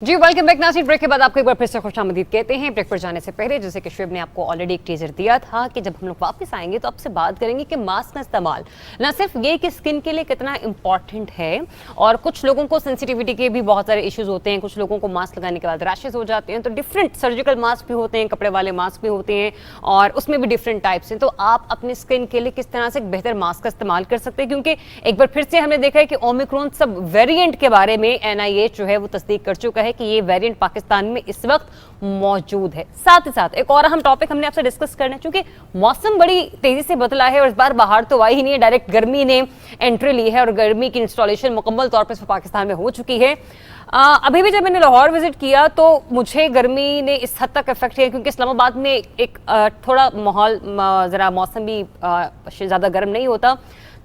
जी welcome back. Nasir break के बाद आपको एक बार फिर से खुशामदीद कहते हैं। ब्रेक पर जाने से पहले जैसे कि शुएब ने आपको ऑलरेडी एक टीजर दिया था कि जब हम लोग वापस आएंगे तो आपसे बात करेंगे कि मास्क का इस्तेमाल ना सिर्फ ये कि स्किन के लिए कितना इंपॉर्टेंट है, और कुछ लोगों को सेंसिटिविटी के भी बहुत सारे इश्यूज होते हैं। कुछ लोगों को मास्क लगाने के बाद रैशेज हो जाते हैं, तो डिफरेंट सर्जिकल मास्क भी होते हैं, कपड़े वाले मास्क भी होते हैं, और उसमें भी डिफरेंट टाइप्स हैं। तो आप अपने स्किन के लिए किस तरह से एक बेहतर मास्क का इस्तेमाल कर सकते हैं, क्योंकि एक बार फिर से हमने देखा है कि ओमिक्रॉन सब वेरिएंट के बारे में NIH जो है वो तस्दीक कर चुका है कि ये वेरिएंट पाकिस्तान में इस वक्त मौजूद है। साथ ही साथ एक और अहम टॉपिक हमने आपसे डिस्कस करना है, क्योंकि मौसम बड़ी तेजी से बदला है और इस बार बाहर तो आई ही नहीं है, डायरेक्ट गर्मी ने एंट्री ली है और गर्मी की इंस्टॉलेशन मुकम्मल तौर पर पाकिस्तान में हो चुकी है। अभी भी जब मैंने लाहौर विजिट किया तो मुझे गर्मी ने इस हद तक इफेक्ट किया, क्योंकि इस्लामाबाद में एक थोड़ा माहौल जरा मौसम भी ज्यादा गर्म नहीं होता,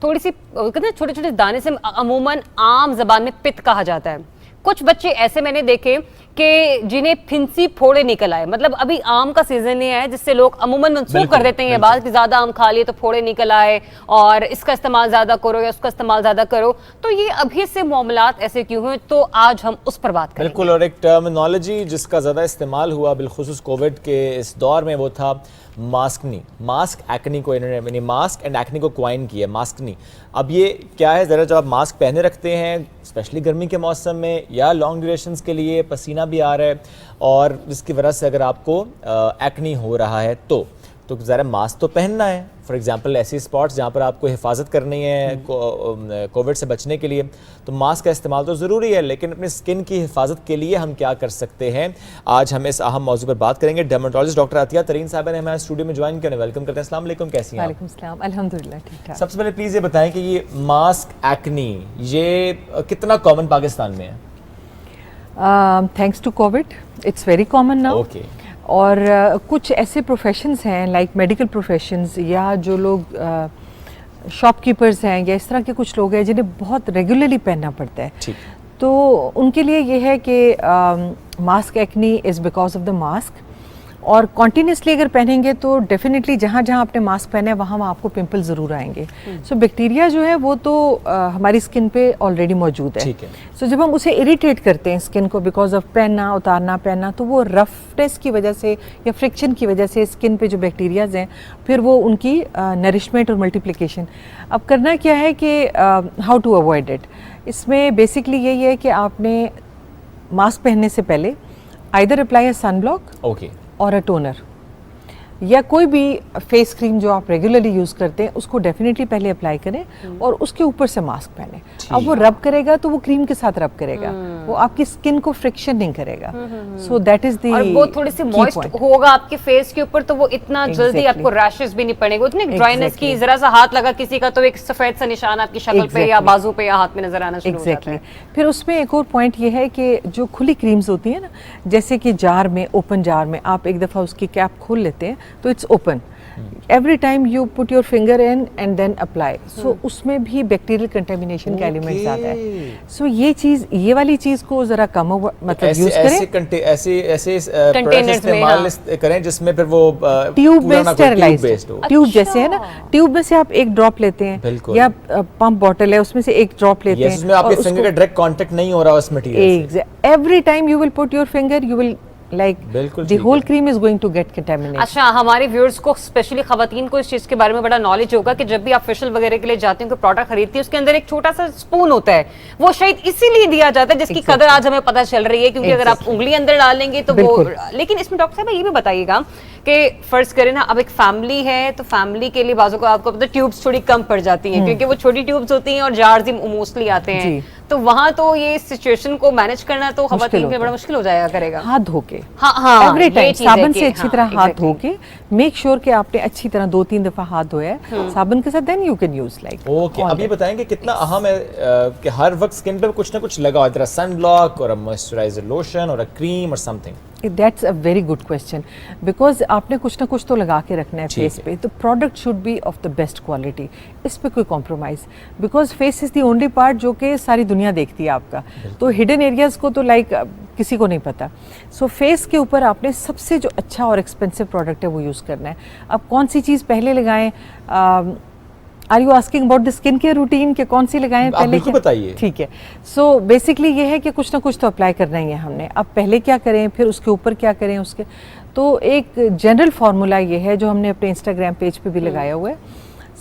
थोड़ी सी कहते हैं छोटे छोटे दाने से अमूमन आम जबान में पित्त कहा जाता है। कुछ बच्चे ऐसे मैंने देखे कि जिन्हें फिंसी फोड़े निकल आए, मतलब अभी आम का सीजन नहीं है जिससे लोग अमूमन मंसूब कर देते हैं ये बात कि ज्यादा आम खा लिए तो फोड़े निकल आए और इसका इस्तेमाल ज्यादा करो या उसका इस्तेमाल ज्यादा करो। तो ये अभी से मामलात ऐसे क्यों हैं, तो आज हम उस पर बात करेंगे। बिल्कुल, और एक टर्मिनोलॉजी जिसका ज्यादा इस्तेमाल हुआ बिलखुसूस कोविड के इस दौर में वो था मास्कनी। मास्क एक्नी को इन्होंने मास्क एंड एक्नी को क्वाइन किया, मास्कनी। अब ये क्या है, ज़रा जब आप मास्क पहने रखते हैं स्पेशली गर्मी के मौसम में या लॉन्ग ड्यूरेशंस के लिए, पसीना भी आ रहा है और जिसकी वजह से अगर आपको एक्नी हो रहा है तो ज़रा मास्क तो पहनना है। फॉर एग्जांपल ऐसी स्पॉट्स जहाँ पर आपको हिफाजत करनी है कोविड से बचने के लिए, तो मास्क का इस्तेमाल तो ज़रूरी है, लेकिन अपनी स्किन की हिफाजत के लिए हम क्या कर सकते हैं, आज हम इस अहम मौजू पर बात करेंगे। डर्मेटोलॉजिस्ट डॉक्टर अतिया तरीन साहब ने हमारे स्टूडियो में ज्वाइन किया, वेलकम करते हैं। अस्सलाम वालेकुम, कैसी हैं? वालेकुम सलाम, अल्हम्दुलिल्लाह ठीक ठाक। सबसे पहले प्लीज़ ये बताएं कि ये मास्क एक्नी ये कितना कॉमन पाकिस्तान में है? Thanks to covid it's very common now. Okay. और कुछ ऐसे प्रोफेशंस हैं लाइक मेडिकल प्रोफेशंस, या जो लोग शॉपकीपर्स हैं या इस तरह के कुछ लोग हैं जिन्हें बहुत रेगुलरली पहनना पड़ता है, तो उनके लिए ये है कि mask acne is because of the mask, और कॉन्टीन्यूसली अगर पहनेंगे तो डेफिनेटली जहाँ जहाँ आपने मास्क पहना है वहाँ आपको पिंपल ज़रूर आएंगे। सो बैक्टीरिया जो है वो तो हमारी स्किन पे ऑलरेडी मौजूद है। सो जब हम उसे इरिटेट करते हैं स्किन को बिकॉज ऑफ पहनना उतारना पहनना, तो वो रफनेस की वजह से या फ्रिक्शन की वजह से स्किन पे जो बैक्टीरियाज हैं फिर वो उनकी नरिशमेंट और मल्टीप्लिकेशन। अब करना क्या है कि हाउ टू अवॉइड इट, इसमें बेसिकली यही है कि आपने मास्क पहनने से पहले either apply a sun block और अ टोनर, या कोई भी फेस क्रीम जो आप रेगुलरली यूज़ करते हैं उसको डेफिनेटली पहले अप्लाई करें और उसके ऊपर से मास्क पहने। अब वो रब करेगा तो वो क्रीम के साथ रब करेगा, वो आपकी स्किन को फ्रिक्शन नहीं करेगा। सो दैट इज द, और वो थोड़ी सी मॉइस्ट होगा आपके फेस के ऊपर, तो वो इतना जल्दी आपको रैशेस भी नहीं पड़ेंगे। उतनी ड्राइनेस की जरा सा हाथ लगा किसी का तो एक सफेद सा निशान आपकी शक्ल पे या बाजू पे या हाथ में नजर आना शुरू हो जाता है। फिर उसमें एक और पॉइंट ये है कि जो खुली क्रीम्स होती है ना, जैसे कि जार में, ओपन जार में आप एक दफ़ा उसकी कैप खोल लेते हैं तो it's open, every time you put your finger in and then apply, so उसमें भी बैक्टीरियल कंटेमिनेशन के एलिमेंट्स आता है। सो ये वाली चीज को जरा कम मतलब यूज करें, ऐसे कंटेनर्स में करें जिसमें फिर वो ट्यूब बेस्ड स्टेरिलाइज्ड ट्यूब जैसे है ना, ट्यूब में से आप एक ड्रॉप लेते हैं या पंप बॉटल है उसमें से एक ड्रॉप लेते हैं, जिसमें आपके फिंगर का डायरेक्ट कांटेक्ट नहीं हो रहा उस मटेरियल से। Every time you will put your finger, you will like the whole cream is going to get contaminated। अच्छा, हमारे व्यूअर्स को स्पेशली खवातीन को इस चीज के बारे में बड़ा नॉलेज होगा कि जब भी आप फेशियल वगैरह के लिए जाते हैं कोई प्रोडक्ट खरीदती है उसके अंदर एक छोटा सा स्पून होता है, वो शायद इसीलिए दिया जाता है जिसकी कदर आज हमें पता चल रही है, क्योंकि अगर आप उंगली अंदर डालेंगे तो वो। लेकिन इसमें डॉक्टर साहब ये भी बताइएगा कि फर्ज करें ना, अब एक फैमिली है तो फैमिली के लिए बाजू को आपको पता है ट्यूब्स थोड़ी कम पड़ जाती हैं, क्योंकि वो छोटी ट्यूब्स होती हैं और जार्स ही मोस्टली आते हैं, तो वहां तो ये सिचुएशन को मैनेज करना तो खवातीन के बड़ा मुश्किल हो जाएगा करेगा। हाथ धो के, हाँ, एवरी टाइम साबुन से अच्छी तरह हाथ धो के, मेक श्योर कि आपने अच्छी तरह 2-3 दफा हाथ धोया है साबुन के साथ, then you can use like. Okay, अब ये बताएंगे कितना अहम है कि हर वक्त स्किन पे कुछ ना कुछ लगा हो, इधर सन ब्लॉक और मॉइस्चराइजर लोशन और क्रीम और something. That's a very good question, because आपने कुछ ना कुछ तो लगा के रखना है फेस पे, तो product should be of the best quality, इस पे कोई compromise, because face is the only part जो कि सारी दुनिया देखती है आपका, तो हिडन एरियाज को तो लाइक किसी को नहीं पता। सो फेस के ऊपर आपने सबसे जो अच्छा और एक्सपेंसिव प्रोडक्ट है वो यूज़ करना है। अब कौन सी चीज़ पहले लगाएं, are you asking about the skin care routine के कौन सी लगाएं आप पहले बिल्कुल क्या? बताइए। ठीक है, सो बेसिकली ये है कि कुछ ना कुछ तो अप्लाई करना ही है हमने। अब पहले क्या करें, फिर उसके ऊपर क्या करें, उसके तो एक जनरल फार्मूला ये है जो हमने अपने इंस्टाग्राम पेज पे भी लगाया हुआ है।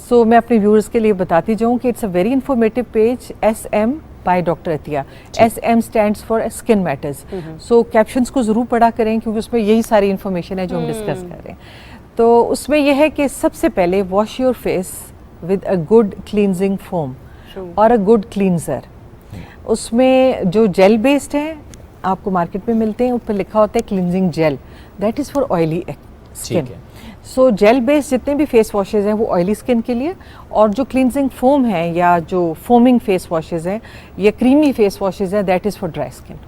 सो मैं अपने व्यूअर्स के लिए बताती जाऊँ कि it's a very informative page, SM by doctor Atiya. SM stands for skin matters. So captions को ज़रूर पढ़ा करें क्योंकि उसमें यही सारी इन्फॉर्मेशन है जो हम डिस्कस कर रहे हैं। तो उसमें यह है कि सबसे पहले wash your face with a good cleansing foam और अ गुड क्लींजर। उसमें जो जेल बेस्ड है आपको मार्केट में मिलते हैं, ऊपर लिखा होता है cleansing gel, that is for oily skin. है। सो जेल बेस्ड जितने भी फेस वॉशेज़ हैं वो ऑयली स्किन के लिए, और जो क्लींजिंग फोम है या जो फोमिंग फेस वॉशेज़ हैं या क्रीमी फेस वॉशेज़ हैं that is for dry skin.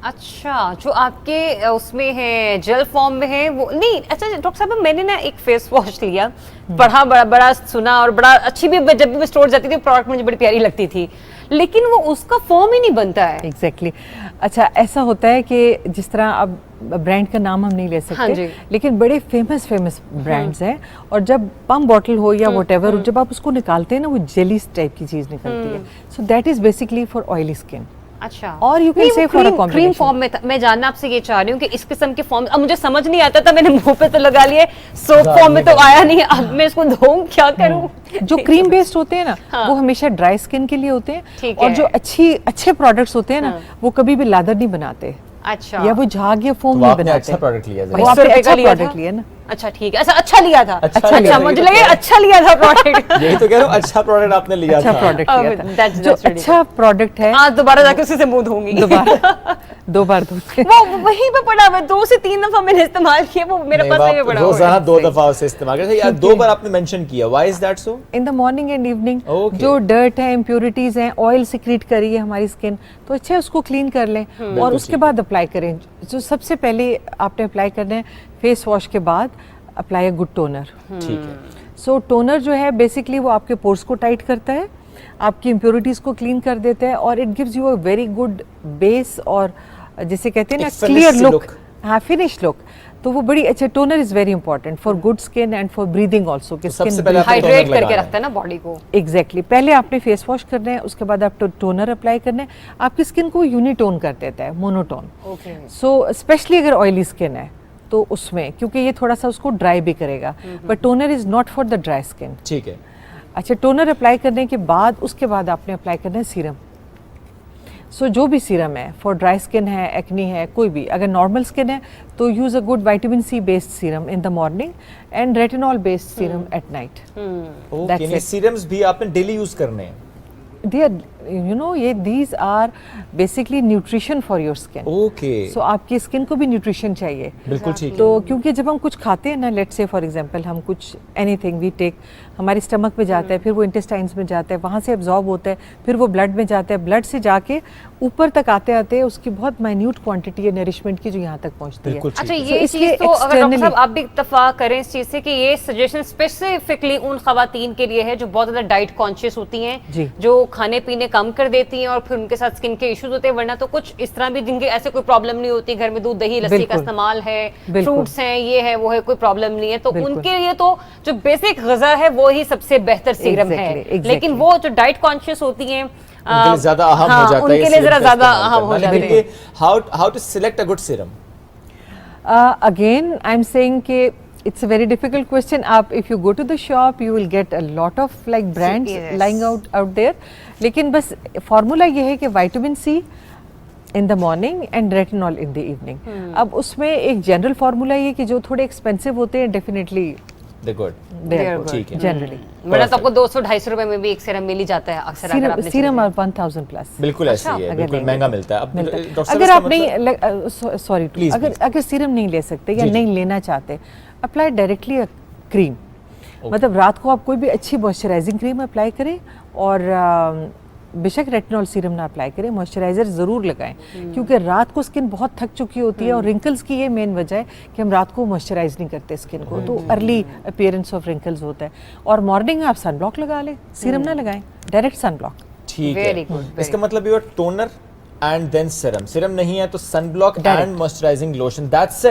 अच्छा, जो आपके उसमें है जेल फॉर्म में है वो नहीं। अच्छा डॉक्टर साहब, मैंने ना एक फेस वॉश लिया, पढ़ा, बड़ा बड़ा सुना और बड़ा अच्छी भी, जब भी मैं स्टोर जाती थी प्रोडक्ट मुझे बड़ी प्यारी लगती थी, लेकिन वो उसका फॉर्म ही नहीं बनता है। एग्जैक्टली अच्छा ऐसा होता है कि जिस तरह अब ब्रांड का नाम हम नहीं ले हाँ जी। सकते, लेकिन बड़े फेमस ब्रांड्स हैं, और जब पम बॉटल हो या वॉटेवर, जब आप उसको निकालते हैं ना वो जेली टाइप की चीज़ निकलती है। So that is basically for oily skin. अच्छा, और you can नहीं, say वो for a cream combination. Form में था। मैं जानना आपसे ये चाह रही हूँ कि इस किस्म के फॉर्म, अब मुझे समझ नहीं आता था, मैंने मुंह पे तो लगा लिए, सोप फॉर्म में तो आया नहीं, अब मैं इसको धोऊं क्या करूं? जो क्रीम बेस्ड होते हैं ना वो हमेशा ड्राई स्किन के लिए होते हैं, ठीक और है। जो अच्छे प्रोडक्ट्स होते हैं ना वो कभी भी लादर नहीं बनाते, अच्छा, या वो झाग या फोम तो नहीं आपने बनाते। अच्छा प्रोडक्ट लिया वो जरा। आपने 100 रुपए अच्छा का लिया प्रोडक्ट था? लिया ना। अच्छा ठीक है, अच्छा लिया था, अच्छा लिया था, मुझे ये तो लगे कह- अच्छा लिया था प्रोडक्ट। यही तो कह रहा हूँ, अच्छा प्रोडक्ट आपने लिया अच्छा था। प्रोडक्ट लिया था। That's जो really अच्छा प्रोडक्ट है आज दोबारा जाके उसी से मुंह धोऊंगी। दो बार धोते वो वहीं पे पड़ा हुआ है, 2 से 3 दफा मैंने इस्तेमाल किया, वो मेरे नहीं, पास वो नहीं आप पड़ा हुआ है। रोजाना 2 दफा उसे इस्तेमाल करते हैं, या 2 बार आपने मेंशन किया, why is that so? In the morning and evening. Okay. जो डर्ट है, इम्प्योरिटीज हैं, ऑयल सिक्रीट करी है हमारी स्किन, तो अच्छे उसको क्लीन कर लें और उसके ठीक बाद अप्लाई करें। जो सबसे पहले आपने अप्लाई करना है फेस वॉश के बाद, अप्लाई अ गुड टोनर। ठीक है। सो टोनर जो है बेसिकली वो आपके पोर्स को टाइट करता है, आपकी इम्प्योरिटीज को क्लीन कर देता है, और it gives you a very good base, और जिसे कहते हैं ना एक क्लियर finished लुक। look। हाँ, फिनिश लुक। तो वो बड़ी अच्छा, toner is very important for good skin and for breathing also. सबसे पहले आपने हाइड्रेट toner करके लगाना है। रखता है ना बॉडी को। एग्जैक्टली पहले आपने फेस वॉश करना है, उसके बाद आप टोनर अप्लाई करना है। आपकी स्किन को यूनिटोन कर देता है, मोनोटोन। ओके, सो स्पेशली अगर ऑयली स्किन है तो उसमें, क्योंकि ये थोड़ा सा उसको ड्राई भी करेगा, but toner is not for the dry skin. ठीक है। अच्छा, टोनर अप्लाई करने के बाद उसके बाद आपने अप्लाई करना है सीरम। सो जो भी सीरम है, फॉर ड्राई स्किन है, एक्नी है, कोई भी, अगर नॉर्मल स्किन है तो use a good vitamin C based serum in the morning and retinol based serum at night. Okay, That's ये it. सीरम्स भी आपने डेली यूज करने हैं? दे आर, यू नो, ये these are basically nutrition for your skin. Okay, so आपकी skin को भी nutrition चाहिए। बिल्कुल ठीक है। तो क्योंकि जब हम कुछ खाते हैं ना, लेट्स से फॉर एग्जांपल हम कुछ एनीथिंग वी टेक, हमारे स्टमक में जाता है, फिर वो इंटेस्टाइन्स में जाता है, वहाँ से एब्जॉर्ब होता है, फिर वो ब्लड में जाता है, ब्लड से जाके ऊपर तक आते आते उसकी बहुत माइन्यूट क्वांटिटी है नरिशमेंट की जो यहाँ तक पहुँचती है। बिल्कुल ठीक अच्छा है। ये इसलिए चीज तो अगर डॉक्टर externally- साहब आप भी इत्तेफाक करें इस चीज से कि ये सजेशन स्पेसिफिकली उन खवातीन के लिए है जो बहुत ज्यादा डाइट कॉन्शियस होती हैं, जी। जो खाने पीने कम कर देती हैं और फिर उनके साथ स्किन के इश्यूज होते हैं, वरना तो कुछ इस तरह भी जिनके ऐसे कोई प्रॉब्लम नहीं होती, घर में दूध दही लस्सी का बिल्कुल। इस्तेमाल है, बिल्कुल। फ्रूट्स हैं, ये है वो है, कोई प्रॉब्लम नहीं है, तो बिल्कुल। उनके लिए तो जो बेसिक गजा है वो ही सबसे बेहतर सीरम है। Exactly, exactly. लेकिन वो जो डाइट कॉन्शियस होती हैं उनके लिए ज्यादा अहम हो जाता है, उनके लिए जरा ज्यादा अहम हो जाते हैं। How to select a good serum? Again I am saying कि it's a very difficult question. आप if you go to the shop you will get a lot of like brands Yes. lying out there. लेकिन बस formula ये है कि vitamin C in the morning and retinol in the evening. अब उसमें एक general formula ये कि जो थोड़े एक्सपेंसिव होते हैं definitely the good, they They are are good ठीक है। generally. वरना तो आपको 200-250 रुपए में भी एक सीरम मिल ही जाता है अक्सर, अगर आपने सीरम और 1000 प्लस। बिल्कुल ऐसे ही है, अगर बिल्कुल नहीं महंगा लेते। मिलता है। अब मिलता है। डॉक्टर साहब, अगर इसका आप मतलब- नहीं सॉरी Please, अगर please. अगर सीरम नहीं ले सकते या जी, जी। नहीं लेना चाहते, अप्लाई डायरेक्टली अ क्रीम। मतलब रात को आप कोई भी अच्छी मॉइस्चराइजिंग क्रीम अप्लाई करें, और बेशक रेटिनॉल सीरम ना अप्लाई करें, मॉइस्चराइजर ज़रूर लगाएं, क्योंकि रात को स्किन बहुत थक चुकी होती है, और रिंकल्स की ये मेन वजह है कि हम रात को मॉइस्चराइज नहीं करते स्किन को, तो अर्ली अपीयरेंस ऑफ रिंकल्स होता है। और मॉर्निंग में आप सनब्लॉक लगा लें, सीरम ना लगाएं, डायरेक्ट सनब्लॉक। ठीक Very है। good, very इसका मतलब ये टोनर एंड देन सीरम नहीं है तो sunblock and moisturising lotion, that's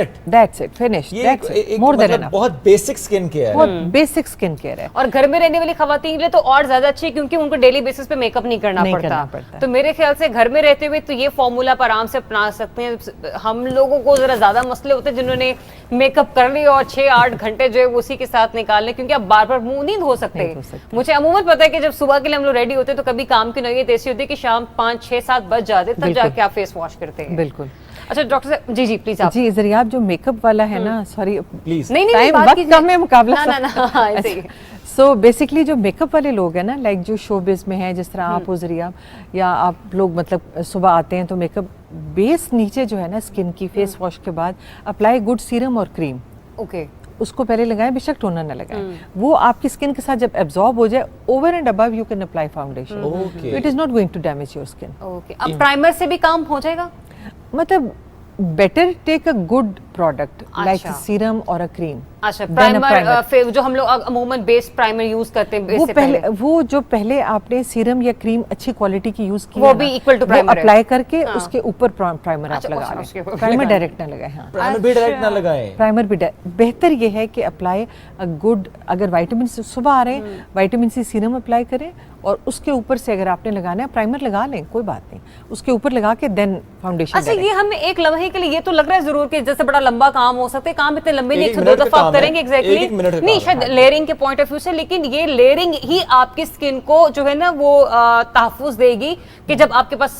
it finished, ये दैट्स इट, एक मोर देन मतलब एनफ। बहुत बेसिक स्किन केयर बहुत है। बेसिक स्किन केयर है। और घर में रहने वाली खवातीन के लिए तो और ज्यादा अच्छी है, क्योंकि उनको डेली बेसिस पे मेकअप नहीं करना पड़ता। तो मेरे ख्याल से घर में रहते हुए तो ये फॉर्मूला पर आराम से अपना सकते हैं। हम लोगों को जरा ज्यादा मसले होते हैं जिन्होंने मेकअप कर लिया और 6-8 घंटे जो है उसी के साथ निकालने, क्योंकि आप बार बार मुंह नहीं धो सकते। मुझे अमूमन पता है कि जब सुबह के लिए हम लोग रेडी होते हैं तो कभी काम की नौयत ऐसी होती है कि शाम 5-6-7 बज जाते तब जाके आप फेस वॉश करते हैं। बिल्कुल। अच्छा डॉक्टर साहब, जी प्लीज आप। जी जरिया, आप जो मेकअप वाला है ना, सॉरी प्लीज नहीं टाइम वक्त कम है मुकाबला। ना ऐसे ही। सो बेसिकली जो मेकअप वाले लोग हैं ना, लाइक जो शोबिज में है, जिस तरह आप हो जरिया, या आप लोग मतलब सुबह आते हैं तो मेकअप बेस नीचे जो है ना स्किन की, फेस वॉश के बाद अप्लाई गुड सीरम और क्रीम। ओके। उसको पहले लगाएं, बेशक टोनर ना लगाएं। वो आपकी स्किन के साथ जब एब्जॉर्ब हो जाए, over and above you can apply foundation. It is not going to damage your skin. Okay, अब प्राइमर से भी काम हो जाएगा? मतलब better take a good product like अच्छा। सीरम और अ क्रीम। अच्छा, प्राइमर फिर जो हम लोग अमूमन बेस प्राइमर यूज करते हैं वो पहले आपने सीरम या क्रीम अच्छी क्वालिटी की यूज की, वो भी इक्वल टू प्राइमर अप्लाई करके उसके ऊपर प्राइमर आप अच्छा, लगा उसके लें। ऊपर प्राइमर डायरेक्ट ना लगाएं। हाँ, प्राइमर भी डायरेक्ट ना लगाएं। प्राइमर भी बेहतर ये है कि अप्लाई अ गुड, अगर विटामिन सी सुबह आ रहे हैं विटामिन सी सीरम अप्लाई करें, और उसके ऊपर से अगर आपने लगाना है प्राइमर लगा लें, कोई बात नहीं, उसके ऊपर लगा के देन फाउंडेशन। अच्छा, ये हमें एक लम्हे के लिए ये तो लग रहा है जरूर कि जैसे बड़ा लंबा काम हो सकता है, काम इतने लंबे नहीं, 1-2 दफा आप करेंगे एग्जैक्टली नहीं, शायद लेयरिंग के पॉइंट ऑफ व्यू से, लेकिन ये लेयरिंग ही आपकी स्किन को जो है ना वो तहफुज देगी कि जब आपके पास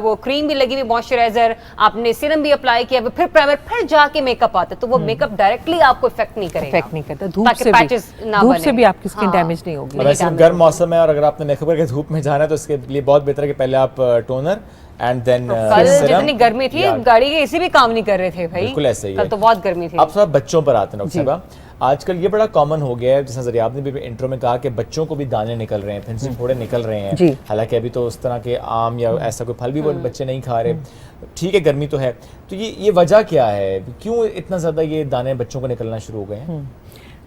वो क्रीम भी लगी हुई, मॉइस्चराइजर, आपने सीरम भी अप्लाई किया, फिर प्राइमर, फिर जाके मेकअप आता है, तो वो मेकअप डायरेक्टली आपको इफेक्ट नहीं करेगा। इफेक्ट नहीं करता, धूप से भी आपकी स्किन डैमेज नहीं होगी। वैसे गर्म मौसम है और अगर आपने मेकअप करके धूप में जाना है तो इसके लिए बहुत बेहतर है कि पहले आप टोनर एंड देन कल जितनी गर्मी थी गाड़ी के एसी भी काम नहीं कर रहे थे भाई, बिल्कुल ऐसे ही कल है। तो बहुत गर्मी थी। अब सब बच्चों पर आते हैं डॉक्टर साहब, आजकल ये बड़ा कॉमन हो गया है, जैसा जरिया आपने भी इंट्रो में कहा कि बच्चों को भी दाने निकल रहे हैं, फिर थोड़े निकल रहे हैं, हालांकि अभी तो उस तरह के आम या ऐसा कोई फल भी वो बच्चे नहीं खा रहे, ठीक है गर्मी तो है, तो ये वजह क्या है, क्यों इतना ज़्यादा ये दाने बच्चों को निकलना शुरू हो गए हैं?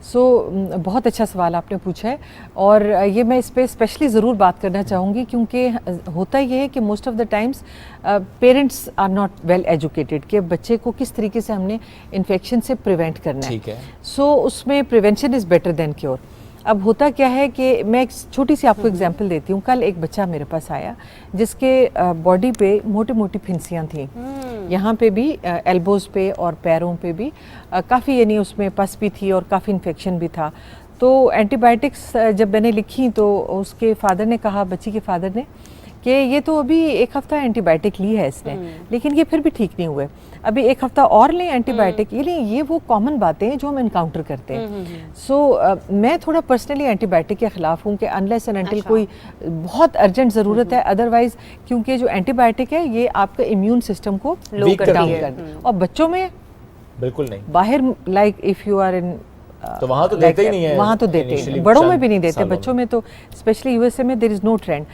बहुत अच्छा सवाल आपने पूछा है, और ये मैं इस पर स्पेशली ज़रूर बात करना चाहूँगी, क्योंकि होता ये है कि most of the times parents are not well educated कि बच्चे को किस तरीके से हमने इन्फेक्शन से प्रिवेंट करना है। ठीक है। उसमें prevention is better than cure. अब होता क्या है कि मैं एक छोटी सी आपको एग्जांपल देती हूँ। कल एक बच्चा मेरे पास आया जिसके बॉडी पे मोटी मोटी फिंसियाँ थी, यहाँ पे भी एल्बोज पे और पैरों पे भी काफ़ी, यानी उसमें पस भी थी और काफ़ी इन्फेक्शन भी था। तो एंटीबायोटिक्स जब मैंने लिखी तो उसके फादर ने कहा, बच्ची के फादर ने, कि ये तो अभी 1 हफ्ता एंटीबायोटिक ली है इसने, लेकिन ये फिर भी ठीक नहीं हुए, अभी 1 हफ्ता और लें एंटीबायोटिक। ये वो कॉमन बातें हैं जो हम इनकाउंटर करते हैं। मैं थोड़ा पर्सनली एंटीबायोटिक के खिलाफ हूँ कि अनलेस एंड अनटिल कोई बहुत अर्जेंट ज़रूरत है, अदरवाइज क्योंकि जो एंटीबायोटिक है ये आपका इम्यून सिस्टम को लो डाउन कर, और बच्चों में बिल्कुल नहीं, बाहर like if you are in तो वहाँ तो देते ही नहीं है, वहाँ तो देते ही, बड़ों में भी नहीं देते, बच्चों में तो स्पेशली यूएसए में there is no trend.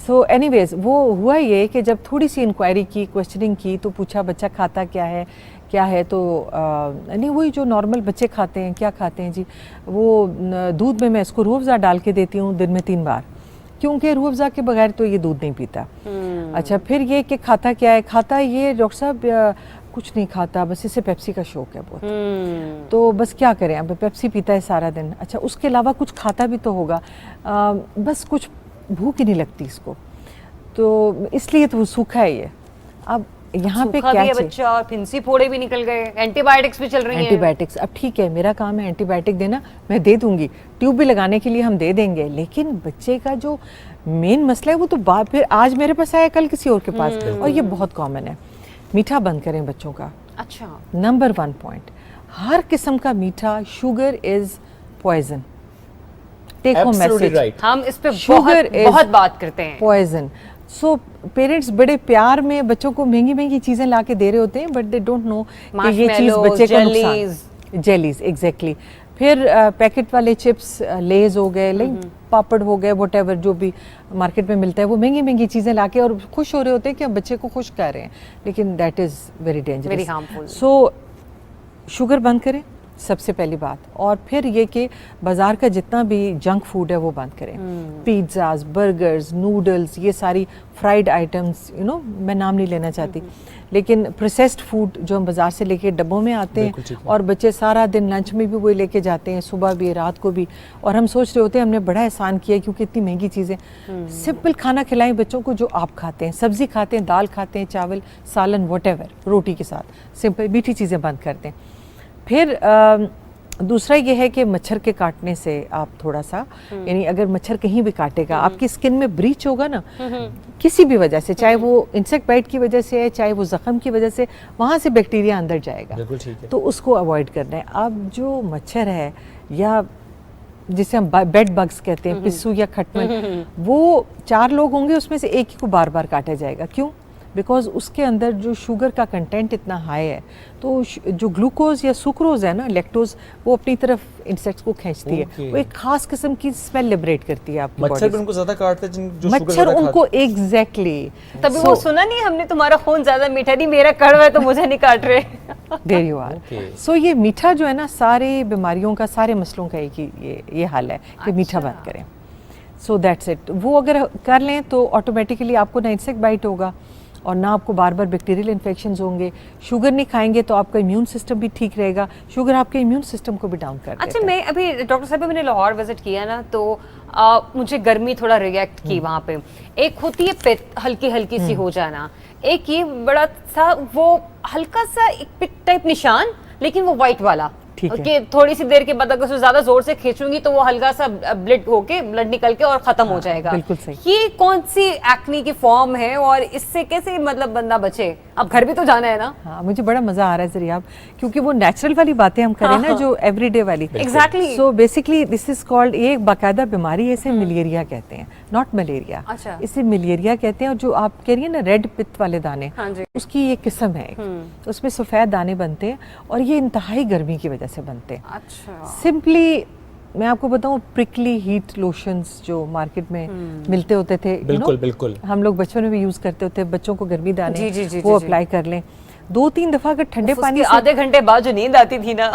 So anyways वो हुआ ये कि जब थोड़ी सी इंक्वायरी की, क्वेश्चनिंग की, तो पूछा बच्चा खाता क्या है, तो नहीं वही जो नॉर्मल बच्चे खाते हैं। क्या खाते हैं जी? वो दूध में मैं इसको रूह अफ़ज़ा डाल के देती हूँ दिन में 3 बार, क्योंकि रूह अफ़ज़ा के बगैर तो ये दूध नहीं पीता। अच्छा, फिर ये कि खाता क्या है? खाता ये डॉक्टर साहब कुछ नहीं खाता, बस इसे पेप्सी का शौक है बहुत, तो बस क्या करें, अब पेप्सी पीता है सारा दिन। अच्छा, उसके अलावा कुछ खाता भी तो होगा, बस कुछ भूख ही नहीं लगती इसको, तो इसलिए तो वो सूखा है ये। अब यहाँ पे क्या है, बच्चा और फिंसी फोड़े भी निकल गए, एंटीबायोटिक्स भी चल रही हैं। एंटीबायोटिक्स, अब ठीक है, मेरा काम है एंटीबायोटिक देना, मैं दे दूंगी, ट्यूब भी लगाने के लिए हम दे देंगे, लेकिन बच्चे का जो मेन मसला है वो तो फिर आज मेरे पास आया, कल किसी और के पास, और ये बहुत कॉमन है। मीठा बंद करें बच्चों का। अच्छा, नंबर 1 पॉइंट, हर किस्म का मीठा, sugar is poison, take home message, हम इस पे बहुत बात करते हैं, पॉइजन। सो पेरेंट्स बड़े प्यार में बच्चों को महंगी महंगी चीजें ला के दे रहे होते हैं, बट दे डोंट नो कि ये चीज बच्चे को नुकसान। Jellies, exactly. फिर पैकेट वाले चिप्स, लेज हो गए, पापड़ हो गए, व्हाटएवर जो भी मार्केट में मिलता है, वो महंगी महंगी चीज़ें लाके और खुश हो रहे होते हैं कि हम बच्चे को खुश कर रहे हैं, लेकिन that is very dangerous, very harmful. So sugar बंद करें, सबसे पहली बात। और फिर ये कि बाज़ार का जितना भी जंक फूड है वो बंद करें। पिज़्ज़ाज, बर्गर्स, नूडल्स, ये सारी फ्राइड आइटम्स, मैं नाम नहीं लेना चाहती, लेकिन प्रोसेस्ड फूड जो हम बाज़ार से लेके डब्बों में आते हैं और बच्चे सारा दिन लंच में भी वही लेके जाते हैं, सुबह भी रात को भी, और हम सोच रहे होते हैं हमने बड़ा एहसान किया क्योंकि इतनी महंगी चीज़ें। सिंपल खाना खिलाएं बच्चों को जो आप खाते हैं, सब्ज़ी खाते हैं, दाल खाते हैं, चावल, सालन, व्हाटएवर, रोटी के साथ, सिंपल मीठी चीज़ें बंद कर दें। फिर दूसरा ये है कि मच्छर के काटने से आप थोड़ा सा, यानी अगर मच्छर कहीं भी काटेगा, आपकी स्किन में ब्रीच होगा ना किसी भी वजह से, चाहे वो इंसेक्ट बाइट की वजह से है, चाहे वो जख्म की वजह से, वहाँ से बैक्टीरिया अंदर जाएगा। बिल्कुल ठीक है। तो उसको अवॉइड करना है। अब जो मच्छर है या जिसे हम बेड बग्स कहते हैं, पिस्सू या खटमल, वो 4 लोग होंगे उसमें से एक ही को बार बार काटा जाएगा। क्यों? बिकॉज उसके अंदर जो शुगर का कंटेंट इतना हाई है, तो जो ग्लूकोज या सुक्रोज है ना, लैक्टोज, वो अपनी तरफ इंसेक्ट्स को खींचती है। वो एक खास किस्म की स्मेल लिबरेट करती है आपकी बॉडी मच्छर से। उनको ज्यादा काटते हैं जो शुगर मच्छर ज्यादा उनको एग्जैक्टली तभी वो सुना नहीं हमने, तुम्हारा खून ज्यादा मीठा नहीं, मेरा कड़वा है तो मुझे नहीं काट रहे। There you are. सो ये मीठा जो है ना, सारे बीमारियों का, सारे मसलों का एक ही ये हाल है कि मीठा बंद करें। So that's it. वो अगर कर लें तो ऑटोमेटिकली आपको ना इंसेक्ट बाइट होगा और ना आपको बार बार बैक्टीरियल इन्फेक्शंस होंगे। शुगर नहीं खाएंगे तो आपका इम्यून सिस्टम भी ठीक रहेगा। शुगर आपके इम्यून सिस्टम को भी डाउन कर देता है। अच्छा, मैं अभी डॉक्टर साहब मैंने लाहौर विजिट किया ना, तो मुझे गर्मी थोड़ा रिएक्ट की वहाँ पे। एक होती है पित, हल्की हल्की सी हो जाना, एक ये बड़ा सा वो हल्का सा एक पिट टाइप निशान, लेकिन वो वाइट वाला कि थोड़ी सी देर के बाद अगर ज्यादा जोर से खींचूंगी तो वो हल्का सा ब्लड होके, ब्लड निकल के और खत्म हो जाएगा। बिल्कुल सही। ये कौन सी एक्नी की फॉर्म है और इससे कैसे मतलब बंदा बचे? अब घर भी तो जाना है ना। हाँ, मुझे बड़ा मजा आ रहा है जरिए आप, क्योंकि वो नेचुरल वाली बातें हम करें ना, जो एवरीडे वाली। Exactly. So basically this is called, ये एक बाकायदा बीमारी है, इसे मलेरिया कहते हैं, नॉट मलेरिया। अच्छा। इसे मलेरिया कहते हैं। और जो आप कह रही है ना रेड पित्त वाले दाने, हाँ जी। उसकी ये किस्म है, उसमें सफेद दाने बनते हैं और ये इंतहाई गर्मी की वजह से बनते हैं। अच्छा। सिंपली मैं आपको बताऊं, प्रिकली हीट लोशंस जो मार्केट में मिलते होते थे, बिल्कुल बिल्कुल, हम लोग बचपन में भी यूज करते होते, बच्चों को गर्मी दाने, जी, जी, जी, वो जी, अप्लाई कर लें 2-3 दफा। अगर ठंडे पानी से आधे घंटे बाद जो नींद आती थी ना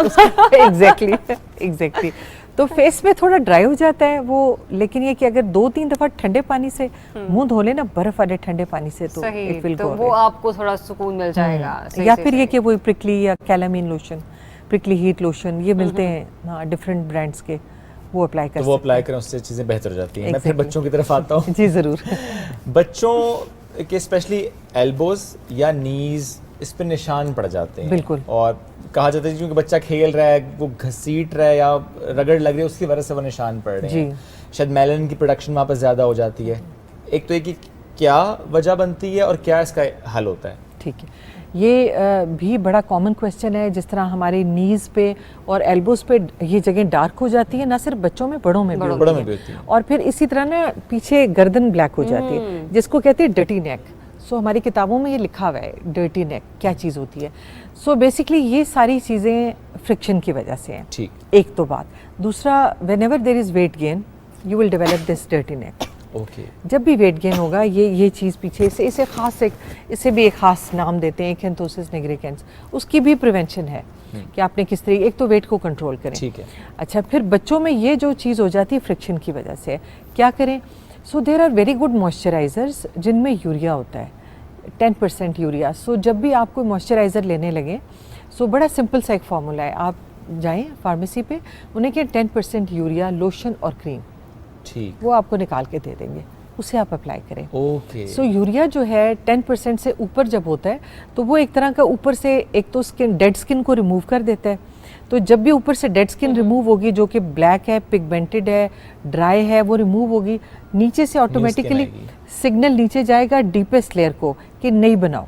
एग्जैक्टली तो फेस में थोड़ा ड्राई हो जाता है वो, लेकिन ये कि अगर 2-3 दफा ठंडे पानी से मुंह धो लेना, बर्फ वाले ठंडे पानी से, तो इट विल गो, वो आपको थोड़ा सुकून मिल जाएगा। या फिर ये कि वो प्रिकली या कैलामीन लोशन, प्रिकली हीट लोशन, ये मिलते हैं डिफरेंट ब्रांड्स के, वो अप्लाई कर, तो वो अप्लाई करें, उससे चीज़ें बेहतर हो जाती हैं। मैं फिर बच्चों की तरफ आता हूँ। जी ज़रूर। बच्चों के स्पेशली एल्बोज या नीज, इस पे निशान पड़ जाते हैं। बिल्कुल। और कहा जाता है क्योंकि बच्चा खेल रहा है, वो घसीट रहा है या रगड़ लग रही है, उसकी वजह से वो निशान पड़ रहे हैं। शायद मेलानिन की प्रोडक्शन वहाँ पर ज़्यादा हो जाती है। एक तो ये कि क्या वजह बनती है और क्या इसका हल होता है? ठीक है, ये भी बड़ा कॉमन क्वेश्चन है। जिस तरह हमारे नीज पे और एल्बोज पे ये जगह डार्क हो जाती है, ना सिर्फ बच्चों में, बड़ों में भी होती है। और फिर इसी तरह ना पीछे गर्दन ब्लैक हो जाती है, जिसको कहते हैं डर्टी नेक। सो हमारी किताबों में ये लिखा हुआ है डर्टी नेक क्या चीज़ होती है। सो बेसिकली ये सारी चीज़ें फ्रिक्शन की वजह से हैं। ठीक। एक तो बात। दूसरा, whenever there is weight gain you will develop this dirty neck. Okay. जब भी वेट गेन होगा, ये चीज़ पीछे से इसे खास इसे भी एक खास नाम देते हैं, एक्यांथोसिस निग्रिकेंस। उसकी भी प्रिवेंशन है कि आपने किस तरीके, एक तो वेट को कंट्रोल करें। ठीक है। अच्छा, फिर बच्चों में ये जो चीज़ हो जाती है फ्रिक्शन की वजह से, क्या करें? So there are very good moisturisers जिनमें यूरिया होता है, 10% यूरिया। सो जब भी आप कोई मॉइस्चराइज़र लेने लगे, सो बड़ा सिंपल सा एक फार्मूला है, आप जाएं फार्मेसी पे, उन्हें क्या 10% यूरिया, लोशन और क्रीम, ठीक, वो आपको निकाल के दे देंगे, उसे आप अप्लाई करें। ओके। सो यूरिया जो है 10% से ऊपर जब होता है, तो वो एक तरह का ऊपर से एक तो स्किन, डेड स्किन को रिमूव कर देता है। तो जब भी ऊपर से डेड स्किन रिमूव होगी, जो कि ब्लैक है, पिगमेंटेड है, ड्राई है, वो रिमूव होगी, नीचे से ऑटोमेटिकली सिग्नल नीचे जाएगा डीपेस्ट लेयर को कि नई बनाओ।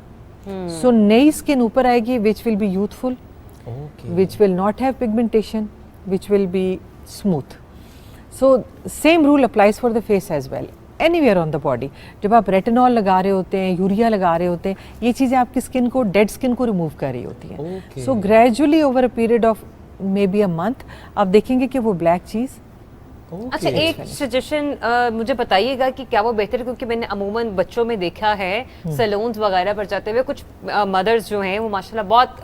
सो नई स्किन ऊपर आएगी, which will be youthful, which will not have pigmentation, which will be smooth. So same rule applies for the face as well, anywhere on the body. जब आप रेटिनॉल लगा रहे होते हैं, यूरिया लगा रहे होते हैं, ये चीज़ें आपकी स्किन को, डेड स्किन को रिमूव कर रही होती हैं। So gradually over a period of may be a month, आप देखेंगे कि वो ब्लैक चीज़ अच्छा, एक सजेशन मुझे बताइएगा कि क्या वो बेहतर है, क्योंकि मैंने अमूमन बच्चों में देखा है सैलून्स वगैरह पर जाते हुए कुछ मदर्स जो हैं वो माशाल्लाह बहुत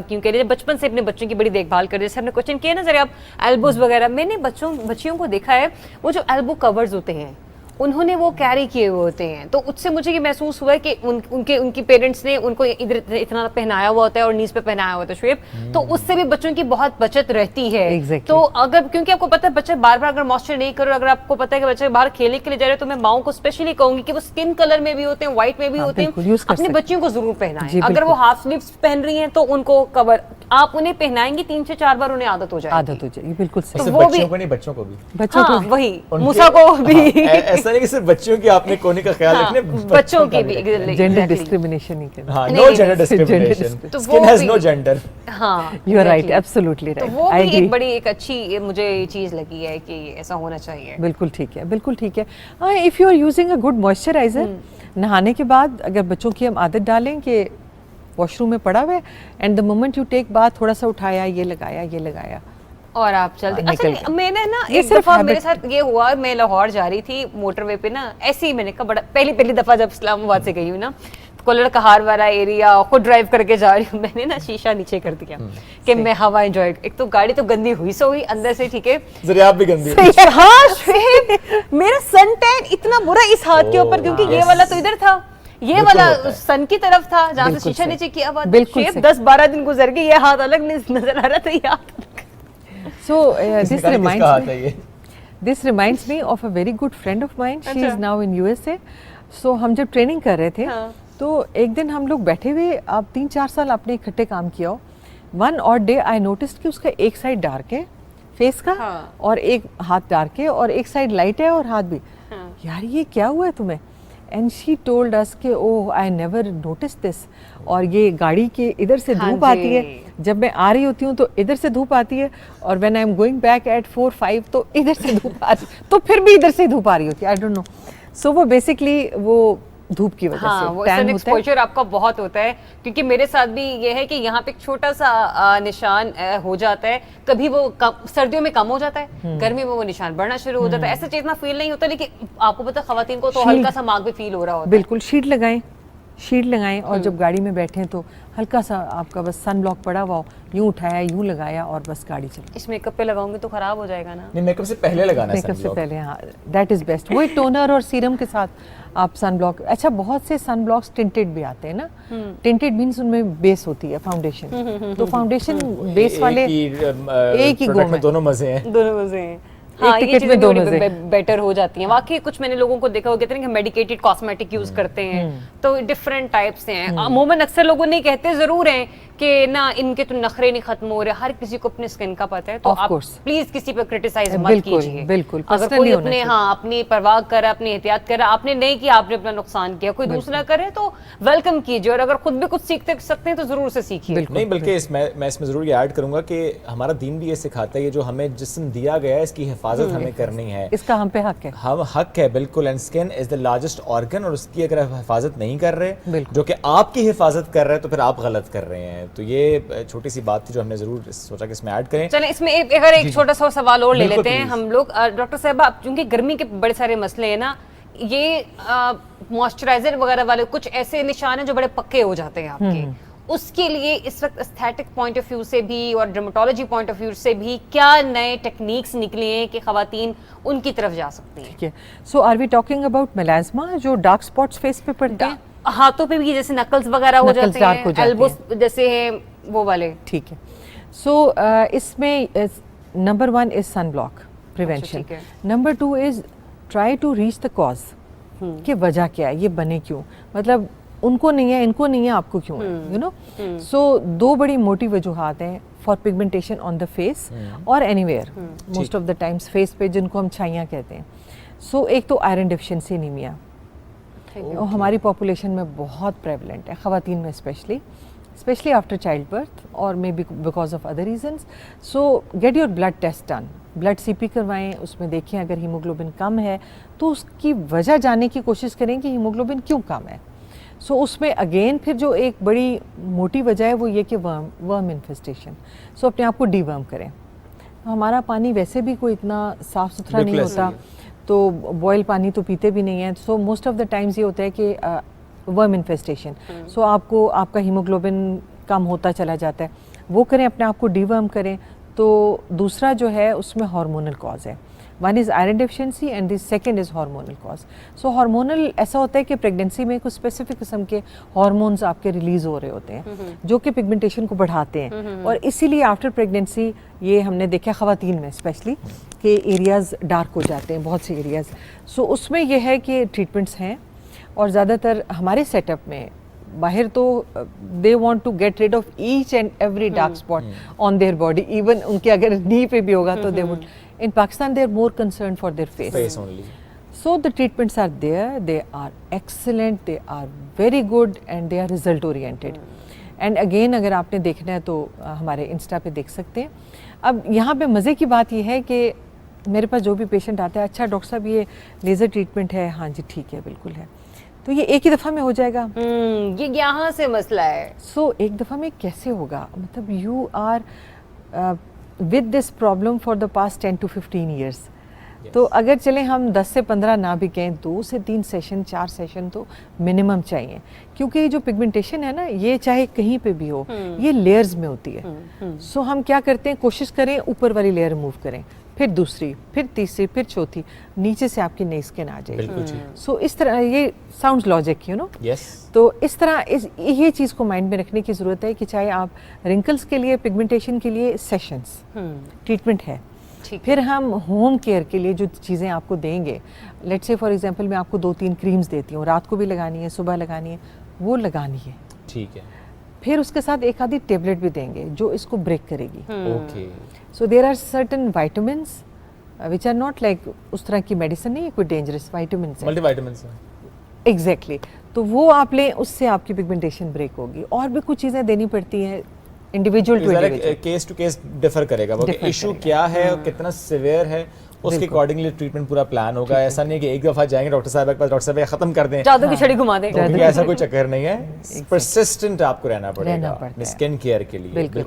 क्योंकि बचपन से अपने बच्चों की बड़ी देखभाल कर, जैसे हमने क्वेश्चन किया ना जरा आप एल्बोज वगैरह, मैंने बच्चियों को देखा है वो जो एल्बो कवर्स होते हैं उन्होंने वो कैरी किए हुए होते हैं, तो उससे मुझे ये महसूस हुआ है कि उनकी पेरेंट्स ने उनको इधर इतना पहनाया हुआ होता है और नीज पे पहनाया होता है शुएब, तो उससे भी बच्चों की बहुत बचत रहती है। Exactly. तो अगर क्योंकि आपको पता है बच्चे बार बार अगर मॉइस्चर नहीं करो, अगर आपको पता है कि बच्चे बाहर खेलने के लिए जा रहे हैं, तो मैं माओं को स्पेशली कहूंगी कि वो स्किन कलर में भी होते हैं, व्हाइट में भी होते हैं, अपने बच्चियों को जरूर पहनाएं। अगर वो हाफ स्लीव्स पहन रही हैं तो उनको कवर आप उन्हें पहनाएंगे 3 से 4 बार उन्हें आदत हो जाएगी। बिल्कुल सही। वो बच्चों को नहीं, बच्चों को भी, बच्चों को वही मूसा को भी ऐसा नहीं कि सिर्फ बच्चों की आपने कोने का ख्याल रखने, बच्चों की भी जेंडर डिस्क्रिमिनेशन नहीं करना। हाँ, no gender discrimination, skin has no gender. हाँ, you are right, absolutely right. तो वो भी एक बड़ी एक अच्छी मुझे चीज लगी है कि ऐसा होना चाहिए। बिल्कुल ठीक है, बिल्कुल ठीक है। हाँ, if you are using a good moisturiser, नहाने के बाद अगर बच्चों की हम आदत डालें कि वॉशरूम में पड़ा हुआ है and the moment you take bath थोड़ा सा उठाया, ये लगाया और आप चलते। अच्छा, मैंने ना ये एक सिर्फ दफा मेरे साथ ये हुआ, मैं लाहौर जा रही थी मोटरवे पे ना, ऐसे ही मैंने कहा बड़ा पहली दफा जब इस्लामाबाद से गई हूँ ना, कोलर कहार वाला एरिया खुद ड्राइव करके जा रही हूँ, मैंने ना शीशा नीचे कर दिया कि मैं हवा एंजॉय। एक तो गाड़ी तो गंदी हुई सो हुई अंदर से, ठीक है, जरा आप भी गंदी हाँ शुएब, मेरा सन टैन इतना बुरा इस हाथ के ऊपर, क्योंकि ये वाला तो इधर था, ये वाला सन की तरफ था जहाँ से शीशा नीचे किया हुआ। 10-12 दिन गुजर गए, ये हाथ अलग नजर आ रहा था, ये हाथ। So this reminds me of a very good friend of mine. She is now in USA. So हम जब ट्रेनिंग कर रहे थे तो एक दिन हम लोग बैठे हुए, अब 3-4 साल आपने इकट्ठे काम किया हो, वन और डे आई नोटिस्ड कि उसका एक साइड डार्क है फेस का, और एक हाथ डार्क है और एक साइड लाइट है और हाथ भी। यार ये क्या हुआ है तुम्हें? एंड शी टोल्ड अस कि ओह आई नेवर नोटिस दिस, और ये गाड़ी के इधर से धूप आती है, जब मैं आ रही होती हूँ तो इधर से धूप आती है, और when I am going back at 4-5 तो इधर से धूप आ रही, तो फिर भी इधर से धूप आ रही होती है, आई डोंट नो। सो वो बेसिकली वो धूप की वजह से वो सन एक्सपोजर आपका बहुत होता है, क्योंकि मेरे साथ भी ये है कि यहाँ पे एक छोटा सा निशान हो जाता है, कभी वो सर्दियों में कम हो जाता है, गर्मी में वो निशान बढ़ना शुरू हो जाता है, ऐसा चीज ना फील नहीं होता, लेकिन आपको पता खवातीन को तो हल्का सा मार्क भी फील हो रहा होता है। बिल्कुल, शीट लगाएं और जब गाड़ी में बैठे तो हल्का सा आपका बस सन ब्लॉक पड़ा हुआ हो, यूं उठाया यूं लगाया और बस गाड़ी चली। इस मेकअप पे लगाऊंगी तो खराब हो जाएगा ना? नहीं, मेकअप से पहले लगाना है, मेकअप से पहले, हाँ, दैट इज बेस्ट। वही टोनर और सीरम के साथ आप सन ब्लॉक, अच्छा बहुत से सन ब्लॉक्स टिंटेड भी आते हैं ना, टिंटेड मींस उनमें बेस होती है फाउंडेशन, तो फाउंडेशन बेस वाले एक ही गो में दोनों मजे हैं। हाँ, ये चीजें भी बेटर हो जाती हैं। वाकई कुछ मैंने लोगों को देखा हो, कहते हैं कि मेडिकेटेड कॉस्मेटिक यूज करते हैं, तो डिफरेंट टाइप्स हैं। अमूमन अक्सर लोगों ने कहते जरूर हैं कि ना इनके तो नखरे नहीं खत्म हो रहे, हर किसी को अपने स्किन का पता है, तो आप प्लीज किसी पे क्रिटिसाइज मत कीजिए। बिल्कुल, अगर कोई अपने अपनी परवाह करे, अपनी एहतियात करे, आपने नहीं किया, आपने अपना नुकसान किया, कोई दूसरा करे तो वेलकम कीजिए, और अगर खुद भी कुछ सीखते सकते हैं तो जरूर से सीखिए। नहीं, बल्कि मैं इसमें जरूर ये ऐड करूंगा कि हमारा दीन भी ये सिखाता है, ये जो हमें जिस्म दिया गया है इसकी हिफाजत हमें करनी है, इसका हम पे हक है, हम हक है बिल्कुल। And skin is the largest organ, और उसकी अगर आप हिफाजत नहीं कर रहे, जो कि आपकी हिफाजत कर रहे हैं, तो फिर आप गलत कर रहे हैं। तो ये छोटी सी बात थी जो हमने जरूर सोचा कि इसमें ऐड करें। चलें, इसमें एक छोटा सा सवाल और ले लेते हैं हम लोग। डॉक्टर साहब, क्योंकि गर्मी के बड़े सारे मसले हैं ना, ये मॉइस्चराइजर वगैरह वाले कुछ ऐसे निशान हैं जो बड़े पक्के हो जाते हैं आपके, उसके लिए इस वक्त एस्थेटिक पॉइंट ऑफ व्यू से भी और डर्मेटोलॉजी पॉइंट ऑफ व्यू से भी क्या नए टेक्निक्स निकली हैं कि खवातीन उनकी तरफ जा सकती हैं? So are we talking about melasma, जो डार्क स्पॉट्स फेस पे पड़ते हैं, हाथों पे भी जैसे नकल्स वगैरह हो जाते हैं, एल्बोस जैसे हैं वो वाले, ठीक है। सो इसमें number 1 is sun block prevention, number 2 is try to reach the cause, कि वजह क्या है, ये बने क्यों, मतलब उनको नहीं है, इनको नहीं है, आपको क्यों है, यू नो। सो 2 बड़ी मोटी वजूहात हैं for pigmentation on the face और anywhere, most of the times face पे, जिनको हम छाइयाँ कहते हैं। सो एक तो आयरन डिफिशिएंसी एनीमिया, हमारी पॉपुलेशन में बहुत प्रेवलेंट है, ख़वातीन में स्पेशली आफ्टर चाइल्ड बर्थ और maybe because of other reasons. So get your blood test done, blood CP करवाएं, उसमें देखें अगर हीमोग्लोबिन कम है तो उसकी वजह जानने की कोशिश करें कि हीमोग्लोबिन क्यों कम है। सो उसमें अगेन फिर जो एक बड़ी मोटी वजह है वो ये कि वर्म इन्फेस्टेशन। सो अपने आप को डीवर्म करें, हमारा पानी वैसे भी कोई इतना साफ़ सुथरा नहीं बिल्कुल होता, तो बॉयल पानी तो पीते भी नहीं है। So most of the times ये होता है कि वर्म इन्फेस्टेशन, सो आपको आपका हीमोग्लोबिन कम होता चला जाता है, वो करें, अपने आप को डीवर्म करें। तो दूसरा जो है उसमें हार्मोनल कॉज है, one is iron deficiency and the second is hormonal cause. So hormonal ऐसा होता है कि प्रेगनेंसी में कुछ स्पेसिफिक किस्म के हार्मोन्स आपके रिलीज हो रहे होते हैं जो कि पिगमेंटेशन को बढ़ाते हैं, और इसीलिए आफ्टर प्रेगनेंसी ये हमने देखा ख़वातीन में स्पेशली कि एरियाज़ डार्क हो जाते हैं, बहुत से एरियाज़। सो उसमें यह है कि ट्रीटमेंट्स हैं, और ज़्यादातर हमारे सेटअप में बाहर तो they want to get rid of each and every dark spot on their body, even उनके अगर नी पे भी होगा तो they would. In Pakistan they are more concern for their face only. So the treatments are there, they are excellent, they are very good and they are result oriented. And again अगर आपने देखना है तो हमारे इंस्टा पे देख सकते हैं। अब यहाँ पे मज़े की बात यह है कि मेरे पास जो भी पेशेंट आता है, अच्छा डॉक्टर साहब ये लेज़र ट्रीटमेंट है, हाँ जी ठीक है बिल्कुल है, तो ये एक ही दफ़ा में हो जाएगा। ये यहाँ से मसला है। सो एक दफ़ा में कैसे होगा, मतलब you are with this problem for the past 10 to 15 years. तो अगर चले हम 10 से 15 ना भी कहें, 2 से 3 सेशन 4 सेशन तो मिनिमम चाहिए, क्योंकि ये जो पिगमेंटेशन है ना, ये चाहे कहीं पे भी हो, ये लेयर्स में होती है। सो हम क्या करते हैं, कोशिश करें ऊपर वाली लेयर रिमूव करें, फिर दूसरी, फिर तीसरी, फिर चौथी, नीचे से आपकी नई स्किन आ जाएगी। सो इस तरह ये sounds logic, you know. Yes. तो इस तरह ये चीज़ को माइंड में रखने की ज़रूरत है कि चाहे आप रिंकल्स के लिए, पिगमेंटेशन के लिए सेशंस ट्रीटमेंट है, फिर हम होम केयर के लिए जो चीज़ें आपको देंगे, लेट्स से फॉर एग्जांपल मैं आपको 2-3 क्रीम्स देती हूँ, रात को भी लगानी है, सुबह लगानी है, वो लगानी है, ठीक है। फिर उसके साथ एक आधी टेबलेट भी देंगे जो इसको ब्रेक करेगी। Okay. So there are certain vitamins which are not like उस तरह की मेडिसिन नहीं है, कोई डेंजरस विटामिन्स है, मल्टीविटामिन्स हैं। एग्जैक्टली। तो वो आप लें, उससे आपकी पिगमेंटेशन ब्रेक होगी। और भी कुछ चीज़ें देनी पड़ती हैं, individual to individual, case to case differ करेगा वो, इशू क्या है और कितना सिवियर है, उसके अकॉर्डिंगली ट्रीटमेंट पूरा प्लान होगा। ऐसा नहीं है कि एक दफा जाएंगे डॉक्टर साहब के पास, डॉक्टर साहब ये खत्म कर दें, जादू की छड़ी घुमा दें, तो क्योंकि ऐसा कोई चक्कर नहीं है, परसिस्टेंट आपको रहना पड़ेगा स्किन केयर के लिए। बिल्कुल।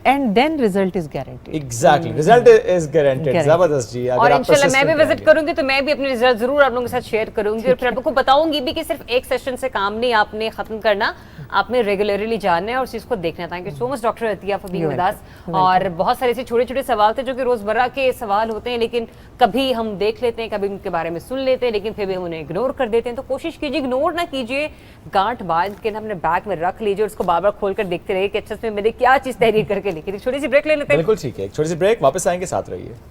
And then result is guaranteed. Exactly, result is guaranteed. जबरदस्त जी। और इंशाल्लाह मैं भी विजिट करूंगी तो मैं भी अपने रिजल्ट जरूर आप लोगों के साथ शेयर करूंगी, और फिर आपको बताऊंगी भी कि सिर्फ एक सेशन से काम नहीं आपने खत्म करना, आपने रेगुलरली जानना है और चीज को देखना है। Thank you so much doctor Atiya for being with us. और बहुत सारे ऐसे छोटे छोटे सवाल थे जो कि रोजमर्रा के सवाल होते हैं, लेकिन कभी हम देख लेते हैं, कभी उनके बारे में सुन लेते हैं, लेकिन फिर भी हम उन्हें इग्नोर कर देते हैं। तो कोशिश कीजिए इग्नोर ना कीजिए, गांठ बांध के अपने बैग में रख लीजिए और उसको बार बार खोल कर देखते रहिए कि अच्छा इसमें मैंने क्या चीज तहरीर करके लिखी थी। छोटी सी ब्रेक ले लेते हैं। बिल्कुल ठीक है, एक छोटी सी ब्रेक, वापस आएंगे, साथ रहिए।